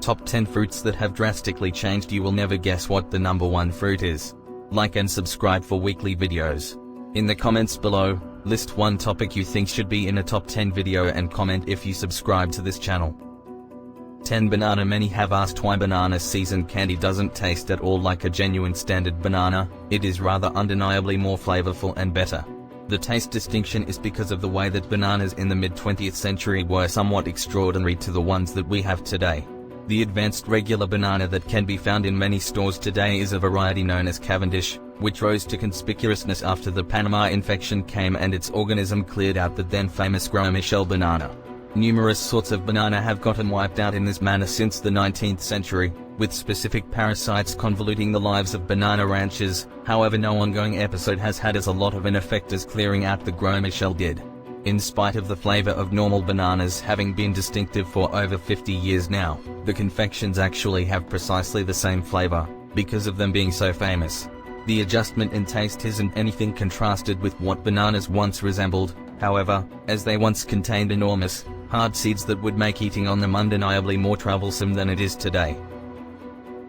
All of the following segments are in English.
top 10 fruits that have drastically changed. You will never guess what the number 1 fruit is. Like and subscribe for weekly videos. In the comments below, list one topic you think should be in a top 10 video and comment if you subscribe to this channel. 10 Banana. Many have asked why banana seasoned candy doesn't taste at all like a genuine standard banana. It is rather undeniably more flavorful and better. The taste distinction is because of the way that bananas in the mid-20th century were somewhat extraordinary to the ones that we have today. The advanced regular banana that can be found in many stores today is a variety known as Cavendish, which rose to conspicuousness after the Panama infection came and its organism cleared out the then famous Gros Michel banana. Numerous sorts of banana have gotten wiped out in this manner since the 19th century, with specific parasites convoluting the lives of banana ranchers. However, no ongoing episode has had as a lot of an effect as clearing out the Gros Michel did. In spite of the flavor of normal bananas having been distinctive for over 50 years now, the confections actually have precisely the same flavor, because of them being so famous. The adjustment in taste isn't anything contrasted with what bananas once resembled, however, as they once contained enormous, hard seeds that would make eating on them undeniably more troublesome than it is today.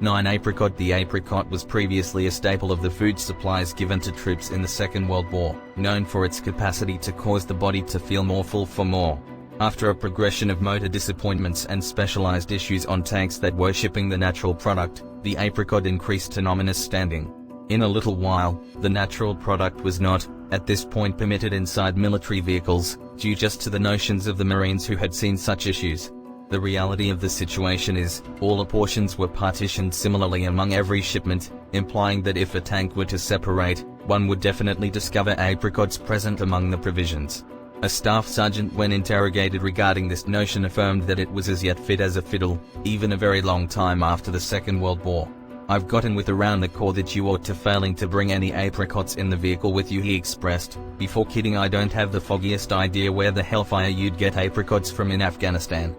9. Apricot. The apricot was previously a staple of the food supplies given to troops in the Second World War, known for its capacity to cause the body to feel more full for more. After a progression of motor disappointments and specialized issues on tanks that were shipping the natural product, the apricot increased to nominous standing. In a little while, the natural product was not, at this point, permitted inside military vehicles, due just to the notions of the Marines who had seen such issues. The reality of the situation is, all the portions were partitioned similarly among every shipment, implying that if a tank were to separate, one would definitely discover apricots present among the provisions. A staff sergeant, when interrogated regarding this notion, affirmed that it was as yet fit as a fiddle, even a very long time after the Second World War. "I've gotten with around the core that you ought to failing to bring any apricots in the vehicle with you," he expressed. "Before kidding, I don't have the foggiest idea where the hellfire you'd get apricots from in Afghanistan."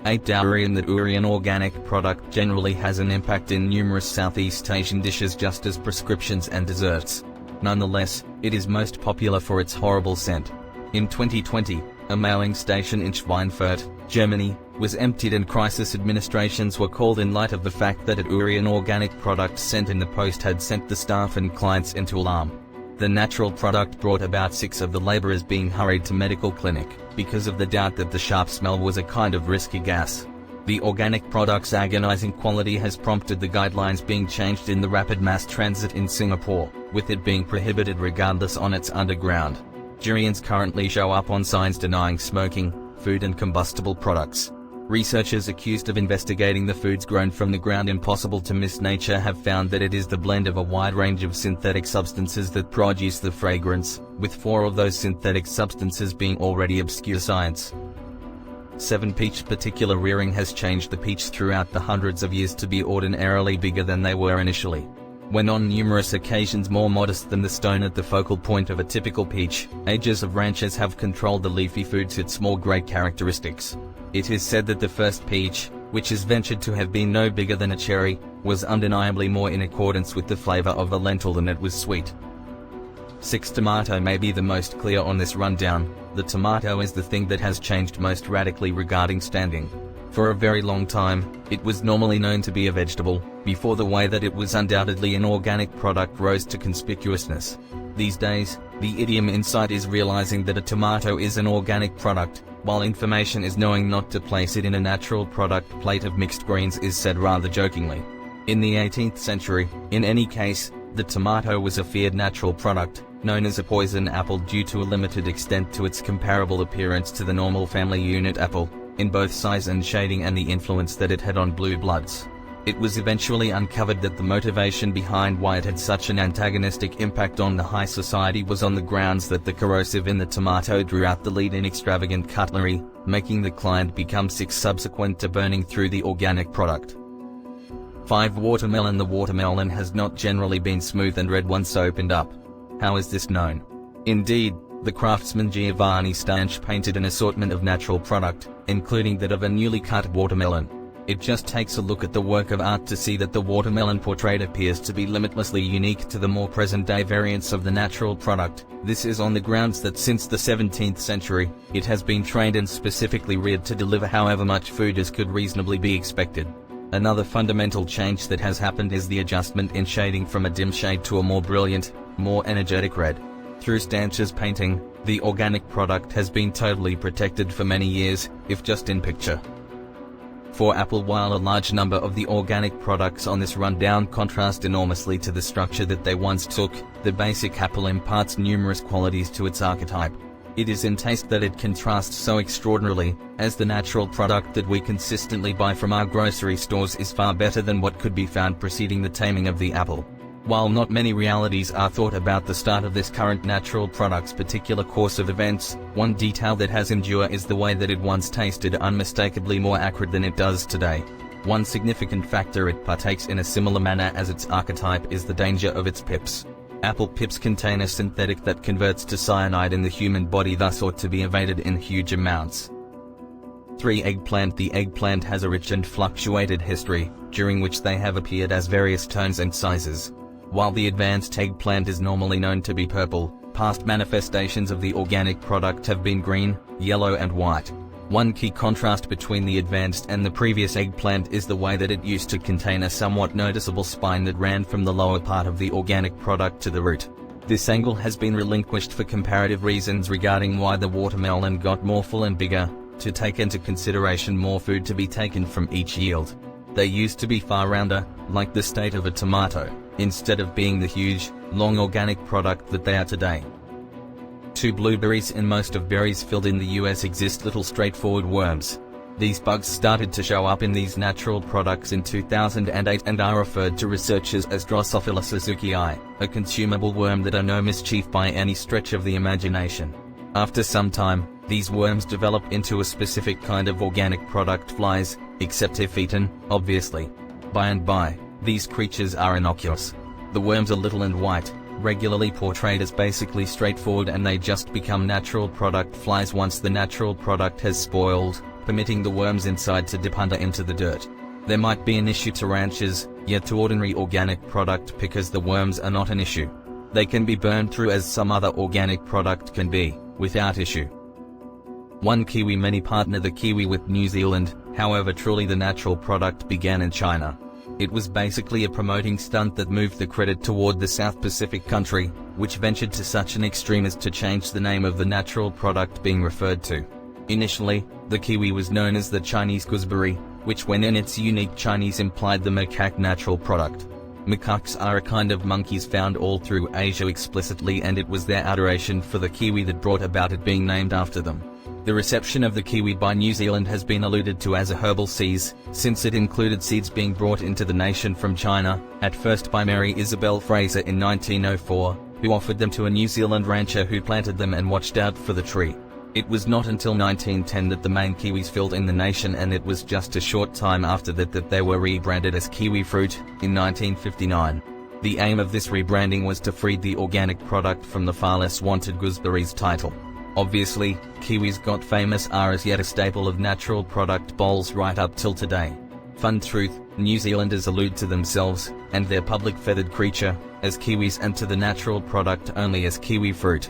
8. Durian. The durian organic product generally has an impact in numerous Southeast Asian dishes just as prescriptions and desserts. Nonetheless, it is most popular for its horrible scent. In 2020, a mailing station in Schweinfurt, Germany, was emptied and crisis administrations were called in light of the fact that a durian organic product sent in the post had sent the staff and clients into alarm. The natural product brought about 6 of the laborers being hurried to medical clinic, because of the doubt that the sharp smell was a kind of risky gas. The organic product's agonizing quality has prompted the guidelines being changed in the rapid mass transit in Singapore, with it being prohibited regardless on its underground. Durians currently show up on signs denying smoking, food and combustible products. Researchers accused of investigating the foods grown from the ground impossible to miss nature have found that it is the blend of a wide range of synthetic substances that produce the fragrance, with 4 of those synthetic substances being already obscure science. 7. Peach. Particular rearing has changed the peach throughout the hundreds of years to be ordinarily bigger than they were initially. When on numerous occasions more modest than the stone at the focal point of a typical peach, ages of ranchers have controlled the leafy food to its more great characteristics. It is said that the first peach, which is ventured to have been no bigger than a cherry, was undeniably more in accordance with the flavor of a lentil than it was sweet. 6. Tomato may be the most clear on this rundown. The tomato is the thing that has changed most radically regarding standing. For a very long time, it was normally known to be a vegetable, before the way that it was undoubtedly an organic product rose to conspicuousness. These days, the idiom insight is realizing that a tomato is an organic product, while information is knowing not to place it in a natural product plate of mixed greens is said rather jokingly. In the 18th century, in any case, the tomato was a feared natural product, known as a poison apple due to a limited extent to its comparable appearance to the normal family unit apple, in both size and shading, and the influence that it had on blue bloods. It was eventually uncovered that the motivation behind why it had such an antagonistic impact on the high society was on the grounds that the corrosive in the tomato drew out the lead in extravagant cutlery, making the client become sick subsequent to burning through the organic product. 5. Watermelon. The watermelon has not generally been smooth and red once opened up. How is this known? Indeed, the craftsman Giovanni Stanch painted an assortment of natural product, including that of a newly cut watermelon. It just takes a look at the work of art to see that the watermelon portrait appears to be limitlessly unique to the more present-day variants of the natural product. This is on the grounds that since the 17th century, it has been trained and specifically reared to deliver however much food as could reasonably be expected. Another fundamental change that has happened is the adjustment in shading from a dim shade to a more brilliant, more energetic red. Through Stanch's painting, the organic product has been totally protected for many years, if just in picture. For apple, while a large number of the organic products on this rundown contrast enormously to the structure that they once took, the basic apple imparts numerous qualities to its archetype. It is in taste that it contrasts so extraordinarily, as the natural product that we consistently buy from our grocery stores is far better than what could be found preceding the taming of the apple. While not many realities are thought about the start of this current natural product's particular course of events, one detail that has endured is the way that it once tasted unmistakably more acrid than it does today. One significant factor it partakes in a similar manner as its archetype is the danger of its pips. Apple pips contain a synthetic that converts to cyanide in the human body, thus ought to be evaded in huge amounts. 3. Eggplant. The eggplant has a rich and fluctuated history, during which they have appeared as various tones and sizes. While the advanced eggplant is normally known to be purple, past manifestations of the organic product have been green, yellow and white. One key contrast between the advanced and the previous eggplant is the way that it used to contain a somewhat noticeable spine that ran from the lower part of the organic product to the root. This angle has been relinquished for comparative reasons regarding why the watermelon got more full and bigger, to take into consideration more food to be taken from each yield. They used to be far rounder, like the state of a tomato, instead of being the huge, long organic product that they are today. 2. Blueberries. In most of berries filled in the US exist little straightforward worms. These bugs started to show up in these natural products in 2008 and are referred to researchers as Drosophila suzuki'i, a consumable worm that are no mischief by any stretch of the imagination. After some time, these worms develop into a specific kind of organic product, flies, except if eaten, obviously. By and by, these creatures are innocuous. The worms are little and white, regularly portrayed as basically straightforward, and they just become natural product flies once the natural product has spoiled, permitting the worms inside to dip under into the dirt. There might be an issue to ranchers, yet to ordinary organic product pickers the worms are not an issue. They can be burned through as some other organic product can be, without issue. 1. Kiwi. Many partner the kiwi with New Zealand, however truly the natural product began in China. It was basically a promoting stunt that moved the credit toward the South Pacific country, which ventured to such an extreme as to change the name of the natural product being referred to. Initially, the kiwi was known as the Chinese gooseberry, which when in its unique Chinese implied the macaque natural product. Macaques are a kind of monkeys found all through Asia explicitly, and it was their adoration for the kiwi that brought about it being named after them. The reception of the kiwi by New Zealand has been alluded to as a herbal seeds, since it included seeds being brought into the nation from China, at first by Mary Isabel Fraser in 1904, who offered them to a New Zealand rancher who planted them and watched out for the tree. It was not until 1910 that the main kiwis filled in the nation, and it was just a short time after that they were rebranded as kiwi fruit, in 1959. The aim of this rebranding was to free the organic product from the far less wanted gooseberries title. Obviously, kiwis got famous are as yet a staple of natural product bowls right up till today. Fun truth, New Zealanders allude to themselves, and their public feathered creature, as kiwis and to the natural product only as kiwi fruit.